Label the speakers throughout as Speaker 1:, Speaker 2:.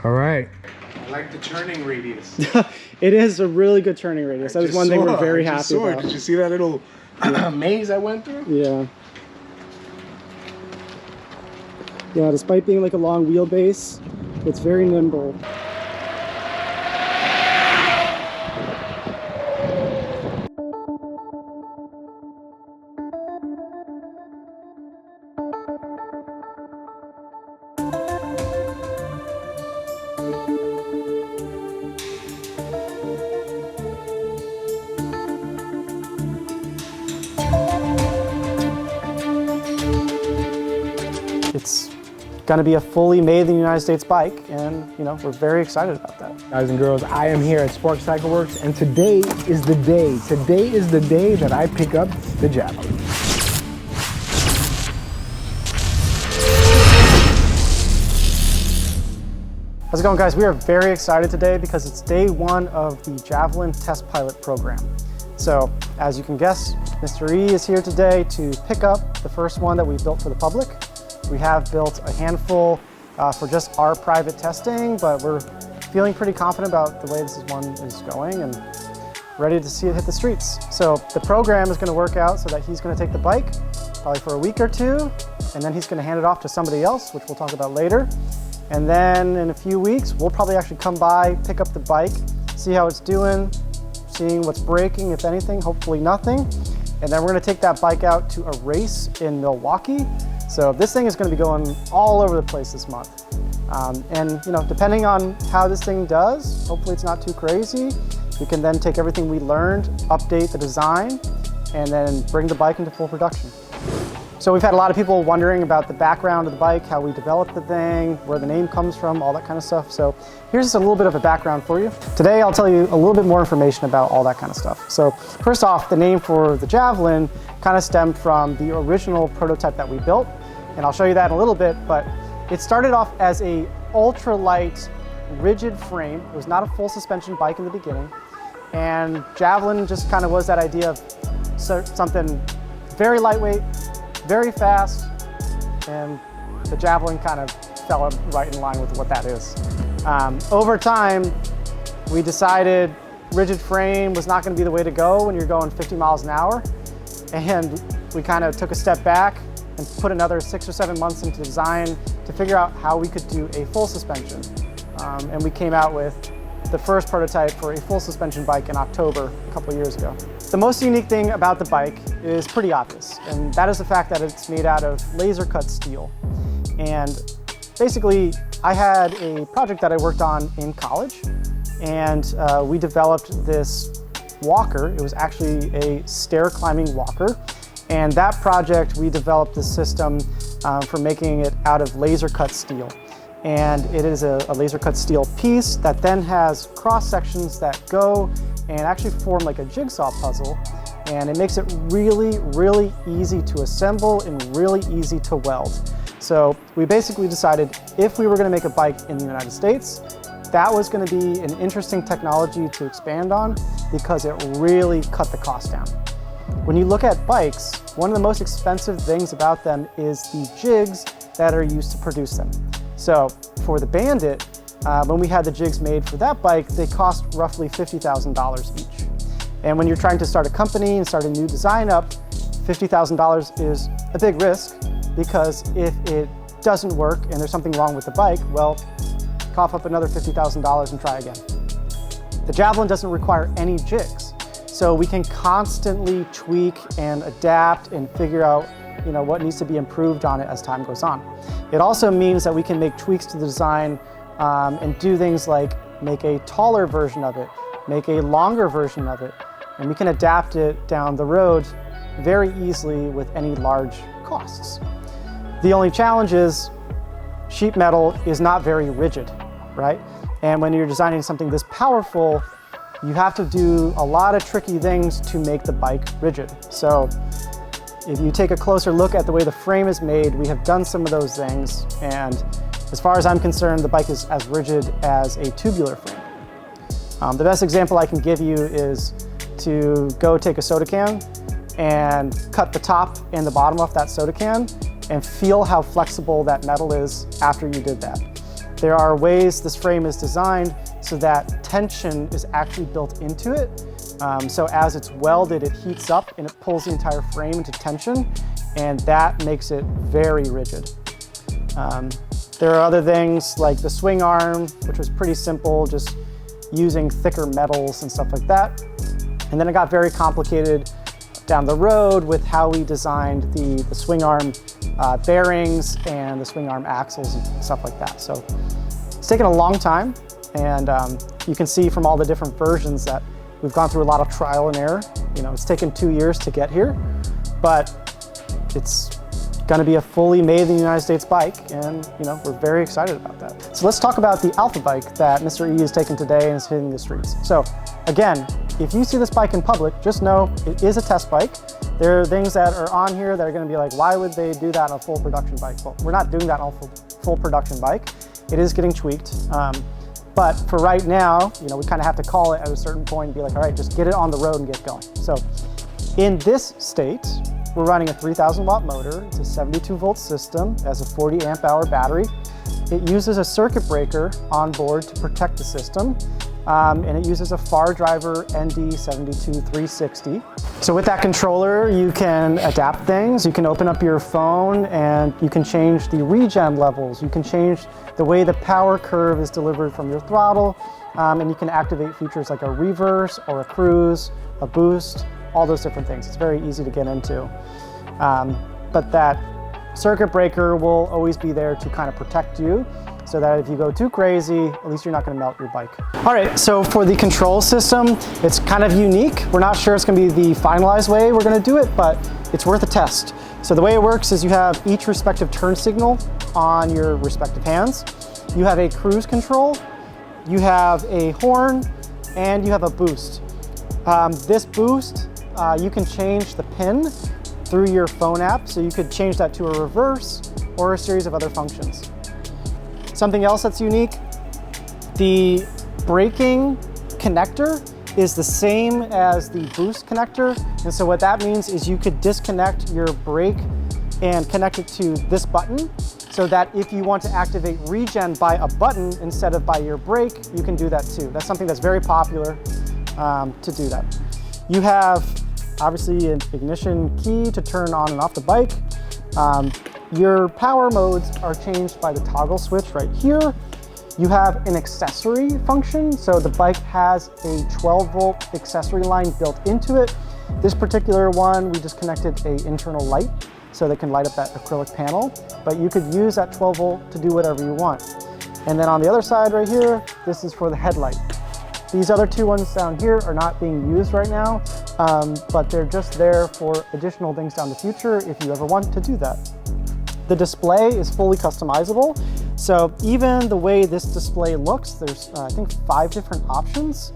Speaker 1: All right.
Speaker 2: I like the turning radius.
Speaker 3: It is a really good turning radius. That was one thing we're very happy about.
Speaker 2: Did you see that little maze I went through?
Speaker 3: Yeah. Yeah, despite being like a long wheelbase, it's very nimble. It's gonna be a fully made in the United States bike, and we're very excited about that.
Speaker 1: Guys and girls, I am here at Spark CycleWorks, and today is the day. Today is the day that I pick up the Javelin.
Speaker 3: How's it going, guys? We are very excited today because it's day one of the Javelin test pilot program. So, as you can guess, Mr. E is here today to pick up the first one that we built for the public. We have built a handful for just our private testing, but we're feeling pretty confident about the way this one is going and ready to see it hit the streets. So the program is going to work out so that he's going to take the bike probably for a week or two, and then he's going to hand it off to somebody else, which we'll talk about later. And then in a few weeks, we'll probably actually come by, pick up the bike, see how it's doing, seeing what's breaking, if anything, hopefully nothing. And then we're going to take that bike out to a race in Milwaukee. So this thing is going to be going all over the place this month. And depending on how this thing does, hopefully it's not too crazy, we can then take everything we learned, update the design, and then bring the bike into full production. So we've had a lot of people wondering about the background of the bike, how we developed the thing, where the name comes from, all that kind of stuff. So here's just a little bit of a background for you. Today I'll tell you a little bit more information about all that kind of stuff. So first off, the name for the Javelin kind of stemmed from the original prototype that we built, and I'll show you that in a little bit, but it started off as a ultralight rigid frame. It was not a full suspension bike in the beginning, and Javelin just kind of was that idea of something very lightweight, very fast, and the Javelin kind of fell right in line with what that is. Over time, we decided rigid frame was not going to be the way to go when you're going 50 miles an hour, and we kind of took a step back and put another 6 or 7 months into design to figure out how we could do a full suspension. And we came out with the first prototype for a full suspension bike in October a couple of years ago. The most unique thing about the bike is pretty obvious, and that is the fact that it's made out of laser cut steel. And basically, I had a project that I worked on in college, and we developed this walker. It was actually a stair climbing walker. And that project, we developed this system for making it out of laser cut steel. And it is a laser cut steel piece that then has cross sections that go and actually form like a jigsaw puzzle. And it makes it really, really easy to assemble and really easy to weld. So we basically decided if we were going to make a bike in the United States, that was going to be an interesting technology to expand on because it really cut the cost down. When you look at bikes, one of the most expensive things about them is the jigs that are used to produce them. So for the Bandit, when we had the jigs made for that bike, they cost roughly $50,000 each. And when you're trying to start a company and start a new design up, $50,000 is a big risk because if it doesn't work and there's something wrong with the bike, well, cough up another $50,000 and try again. The Javelin doesn't require any jigs. So we can constantly tweak and adapt and figure out what needs to be improved on it as time goes on. It also means that we can make tweaks to the design and do things like make a taller version of it, make a longer version of it, and we can adapt it down the road very easily with any large costs. The only challenge is sheet metal is not very rigid, right? And when you're designing something this powerful, you have to do a lot of tricky things to make the bike rigid. So if you take a closer look at the way the frame is made, we have done some of those things. And as far as I'm concerned, the bike is as rigid as a tubular frame. The best example I can give you is to go take a soda can and cut the top and the bottom off that soda can and feel how flexible that metal is after you did that. There are ways this frame is designed so that tension is actually built into it. So as it's welded, it heats up and it pulls the entire frame into tension, and that makes it very rigid. There are other things like the swing arm, which was pretty simple, just using thicker metals and stuff like that. And then it got very complicated down the road with how we designed the swing arm bearings and the swing arm axles and stuff like that. So it's taken a long time, and you can see from all the different versions that we've gone through a lot of trial and error. You know, it's taken 2 years to get here, but it's going to be a fully made in the United States bike, and you know, we're very excited about that. So let's talk about the Alpha bike that Mr. E is taking today and is hitting the streets. So again, if you see this bike in public, just know it is a test bike. There are things that are on here that are going to be like, why would they do that on a full production bike? Well, we're not doing that on a full production bike. It is getting tweaked. But for right now, you know, we kind of have to call it at a certain point and be like, all right, just get it on the road and get going. So in this state, we're running a 3,000 watt motor. It's a 72 volt system, it has a 40 amp hour battery. It uses a circuit breaker on board to protect the system. And it uses a FAR driver ND72360. So with that controller, you can adapt things. You can open up your phone and you can change the regen levels. You can change the way the power curve is delivered from your throttle. And you can activate features like a reverse or a cruise, a boost, all those different things. It's very easy to get into. But that circuit breaker will always be there to kind of protect you, so that if you go too crazy, at least you're not going to melt your bike. All right, so for the control system, it's kind of unique. We're not sure it's going to be the finalized way we're going to do it, but it's worth a test. So the way it works is you have each respective turn signal on your respective hands. You have a cruise control, you have a horn, and you have a boost. This boost, you can change the pin through your phone app, so you could change that to a reverse or a series of other functions. Something else that's unique, the braking connector is the same as the boost connector. And so what that means is you could disconnect your brake and connect it to this button, so that if you want to activate regen by a button instead of by your brake, you can do that too. That's something that's very popular to do that. You have obviously an ignition key to turn on and off the bike. Your power modes are changed by the toggle switch right here. You have an accessory function, so the bike has a 12 volt accessory line built into it. This particular one, we just connected an internal light so they can light up that acrylic panel, but you could use that 12 volt to do whatever you want. And then on the other side right here, this is for the headlight. These other two ones down here are not being used right now, but they're just there for additional things down the future if you ever want to do that. The display is fully customizable. So even the way this display looks, there's I think 5 different options.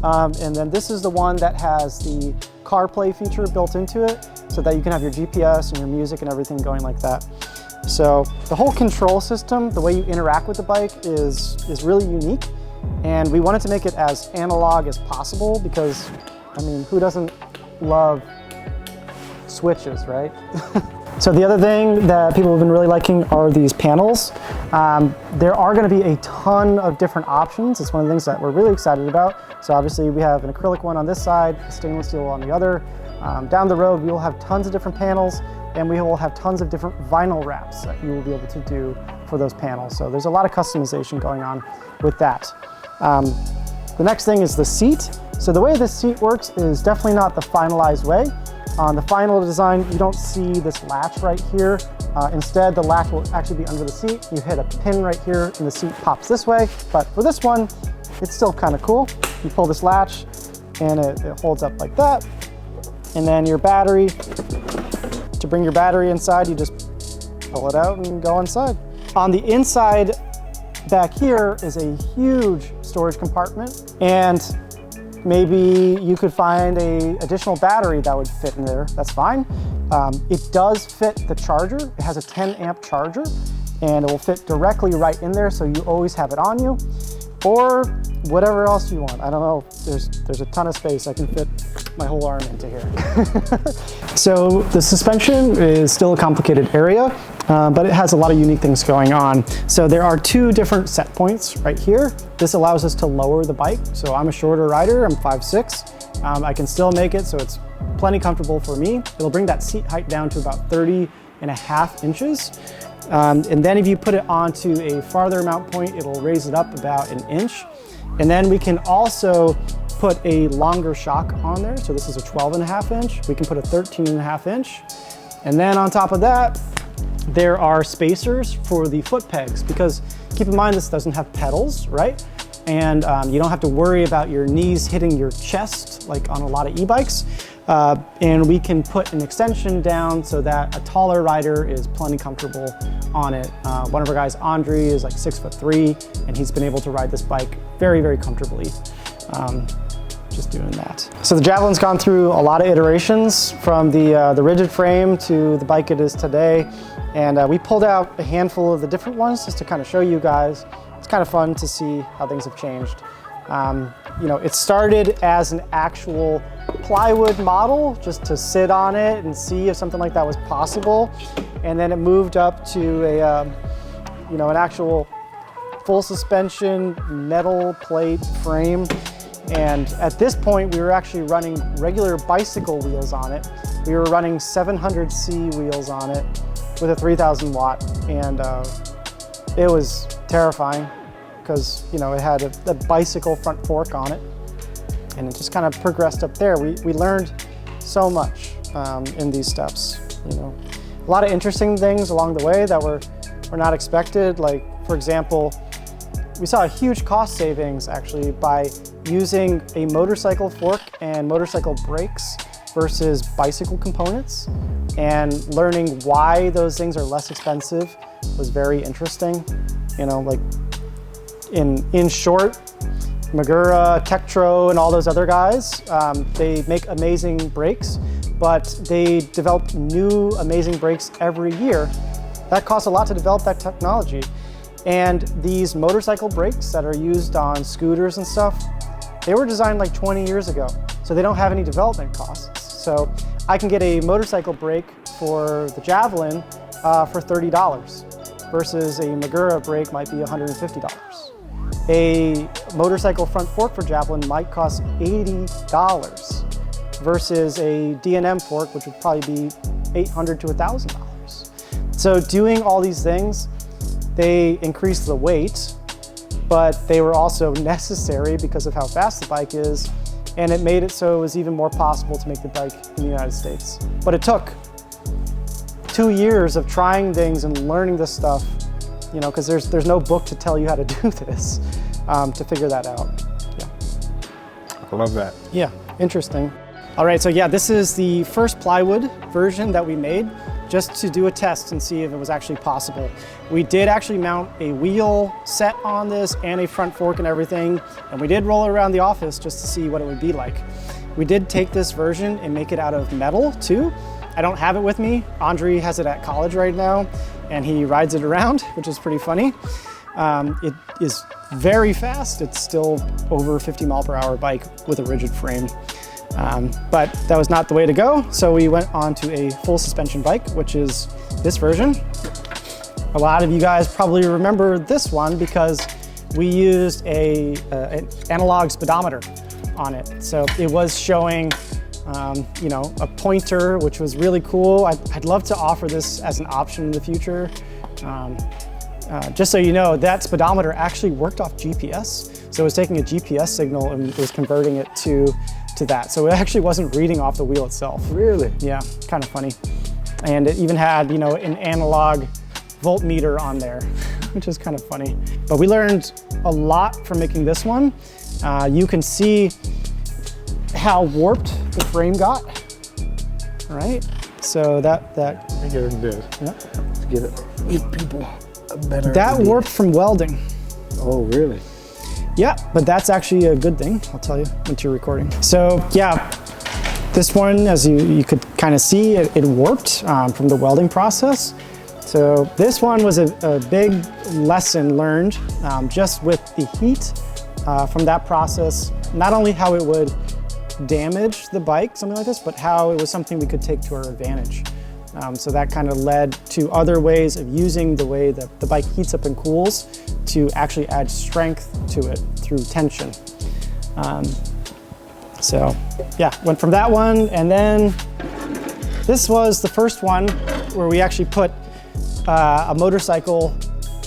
Speaker 3: And then this is the one that has the CarPlay feature built into it, so that you can have your GPS and your music and everything going like that. So the whole control system, the way you interact with the bike is really unique. And we wanted to make it as analog as possible because, I mean, who doesn't love switches, right? So the other thing that people have been really liking are these panels. There are going to be a ton of different options. It's one of the things that we're really excited about. So obviously we have an acrylic one on this side, a stainless steel on the other. Down the road, we will have tons of different panels, and we will have tons of different vinyl wraps that you will be able to do for those panels. So there's a lot of customization going on with that. The next thing is the seat. So the way this seat works is definitely not the finalized way. On the final design, you don't see this latch right here. Instead, the latch will actually be under the seat. You hit a pin right here and the seat pops this way. But for this one, it's still kind of cool. You pull this latch and it holds up like that. And then your battery, to bring your battery inside, you just pull it out and go inside. On the inside back here is a huge storage compartment, and maybe you could find an additional battery that would fit in there. That's fine. It does fit the charger. It has a 10 amp charger, and it will fit directly right in there, so you always have it on you. Or whatever else you want. I don't know, there's a ton of space. I can fit my whole arm into here. So the suspension is still a complicated area, but it has a lot of unique things going on. So there are two different set points right here. This allows us to lower the bike. So I'm a shorter rider, I'm 5'6". I can still make it so it's plenty comfortable for me. It'll bring that seat height down to about 30.5 inches. And then if you put it onto a farther mount point, it'll raise it up about an inch. And then we can also put a longer shock on there. So this is a 12.5 inch. We can put a 13.5 inch. And then on top of that, there are spacers for the foot pegs, because keep in mind this doesn't have pedals, right? And you don't have to worry about your knees hitting your chest like on a lot of e-bikes. And we can put an extension down so that a taller rider is plenty comfortable on it. One of our guys, Andre, is like 6'3", and he's been able to ride this bike very, very comfortably. Just doing that. So the Javelin's gone through a lot of iterations from the rigid frame to the bike it is today. And we pulled out a handful of the different ones just to kind of show you guys. It's kind of fun to see how things have changed. You know, it started as an actual plywood model just to sit on it and see if something like that was possible. And then it moved up to a, you know, an actual full suspension metal plate frame. And at this point, we were actually running regular bicycle wheels on it. We were running 700C wheels on it with a 3000 watt. And it was terrifying because, you know, it had a bicycle front fork on it. And it just kind of progressed up there. We learned so much in these steps, you know. A lot of interesting things along the way that were not expected. Like, for example, we saw a huge cost savings actually by using a motorcycle fork and motorcycle brakes versus bicycle components, and learning why those things are less expensive was very interesting. You know, like in short, Magura, Tektro, and all those other guys, they make amazing brakes, but they develop new amazing brakes every year. That costs a lot to develop that technology. And these motorcycle brakes that are used on scooters and stuff, they were designed like 20 years ago, so they don't have any development costs. So I can get a motorcycle brake for the Javelin for $30 versus a Magura brake might be $150. A motorcycle front fork for Javelin might cost $80 versus a D&M fork, which would probably be $800 to $1,000. So doing all these things, they increased the weight, but they were also necessary because of how fast the bike is, and it made it so it was even more possible to make the bike in the United States. But it took 2 years of trying things and learning this stuff, you know, because there's no book to tell you how to do this, to figure that out. Yeah.
Speaker 1: I love that.
Speaker 3: Yeah, interesting. All right, so yeah, this is the first plywood version that we made just to do a test and see if it was actually possible. We did actually mount a wheel set on this and a front fork and everything, and we did roll it around the office just to see what it would be like. We did take this version and make it out of metal too. I don't have it with me. Andre has it at college right now, and he rides it around, which is pretty funny. It is very fast. It's still over 50 mile per hour bike with a rigid frame. But that was not the way to go, so we went on to a full suspension bike, which is this version. A lot of you guys probably remember this one because we used an analog speedometer on it. So it was showing, you know, a pointer, which was really cool. I'd love to offer this as an option in the future. Just so you know, that speedometer actually worked off GPS. So it was taking a GPS signal and was converting it to that. So it actually wasn't reading off the wheel itself.
Speaker 1: Really?
Speaker 3: Yeah, kind of funny. And it even had, you know, an analog voltmeter on there, which is kind of funny. But we learned a lot from making this one. You can see how warped the frame got. All right, so that.
Speaker 1: Let me get it this.
Speaker 3: Yeah.
Speaker 1: Let's give people a better
Speaker 3: That
Speaker 1: idea.
Speaker 3: warped from welding.
Speaker 1: Oh, really?
Speaker 3: Yeah, but that's actually a good thing. I'll tell you once you're recording. So yeah, this one, as you could kind of see, it warped from the welding process. So this one was a big lesson learned just with the heat from that process, not only how it would damage the bike, something like this, but how it was something we could take to our advantage. So that kind of led to other ways of using the way that the bike heats up and cools to actually add strength to it through tension. So yeah, went from that one, and then this was the first one where we actually put a motorcycle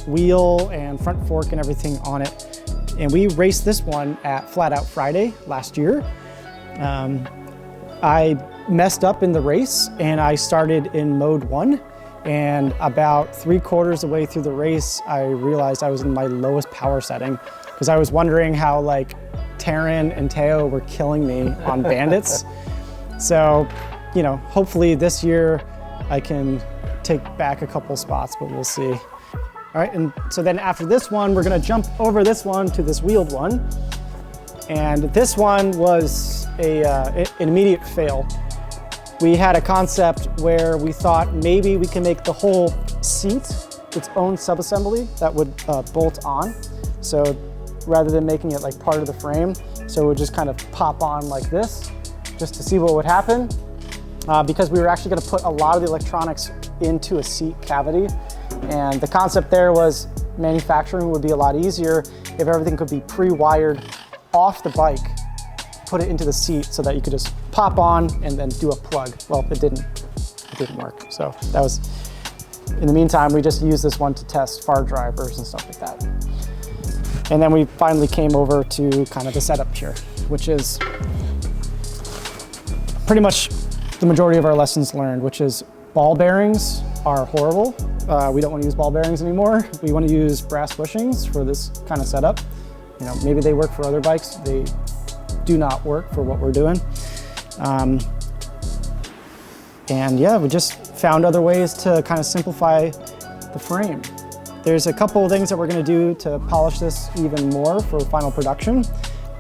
Speaker 3: wheel and front fork and everything on it. And we raced this one at Flat Out Friday last year. I messed up in the race and I started in mode 1. And about 3/4 of the way through the race, I realized I was in my lowest power setting because I was wondering how like Taryn and Teo were killing me on bandits. So, you know, hopefully this year I can take back a couple spots, but we'll see. All right, and so then after this one, we're gonna jump over this one to this wheeled one. And this one was an immediate fail. We had a concept where we thought maybe we can make the whole seat its own subassembly that would bolt on. So rather than making it like part of the frame, so it would just kind of pop on like this, just to see what would happen. Because we were actually gonna put a lot of the electronics into a seat cavity. And the concept there was manufacturing would be a lot easier if everything could be pre-wired off the bike, put it into the seat so that you could just pop on and then do a plug. Well, it didn't work. So that was, in the meantime, we just used this one to test far drivers and stuff like that. And then we finally came over to kind of the setup here, which is pretty much the majority of our lessons learned, which is ball bearings are horrible. We don't want to use ball bearings anymore. We want to use brass bushings for this kind of setup. You know, maybe they work for other bikes. They do not work for what we're doing. And yeah, we just found other ways to kind of simplify the frame. There's a couple of things that we're going to do to polish this even more for final production.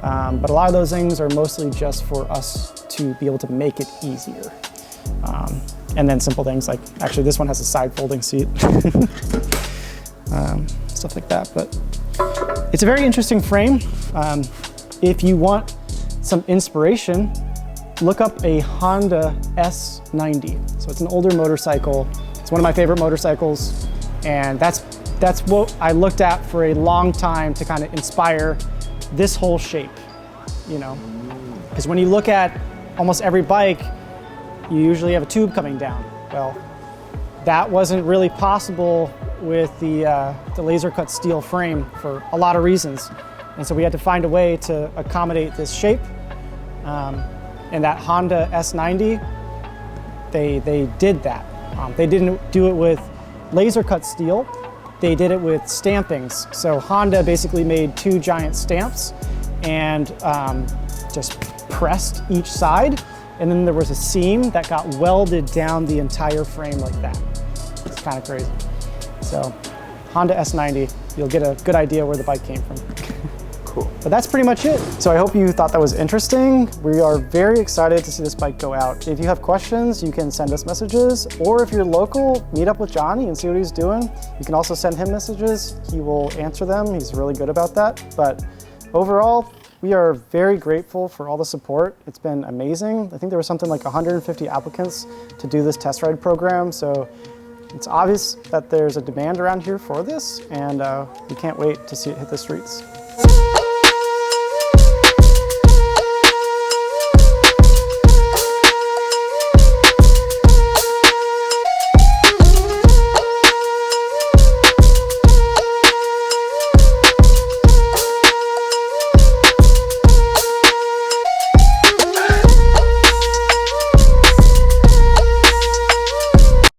Speaker 3: But a lot of those things are mostly just for us to be able to make it easier. And then simple things like, actually this one has a side folding seat. Stuff like that, but it's a very interesting frame. If you want some inspiration, look up a Honda S90. So it's an older motorcycle. It's one of my favorite motorcycles. And that's what I looked at for a long time to kind of inspire this whole shape, you know? Because when you look at almost every bike, you usually have a tube coming down. Well, that wasn't really possible with the laser cut steel frame for a lot of reasons. And so we had to find a way to accommodate this shape. And that Honda S90, they did that. They didn't do it with laser cut steel. They did it with stampings. So Honda basically made 2 giant stamps and just pressed each side. And then there was a seam that got welded down the entire frame like that. It's kind of crazy. So Honda S90, you'll get a good idea where the bike came from. Cool. But that's pretty much it. So I hope you thought that was interesting. We are very excited to see this bike go out. If you have questions, you can send us messages, or if you're local, meet up with Johnny and see what he's doing. You can also send him messages. He will answer them. He's really good about that. But overall, we are very grateful for all the support. It's been amazing. I think there was something like 150 applicants to do this test ride program. So it's obvious that there's a demand around here for this, and we can't wait to see it hit the streets.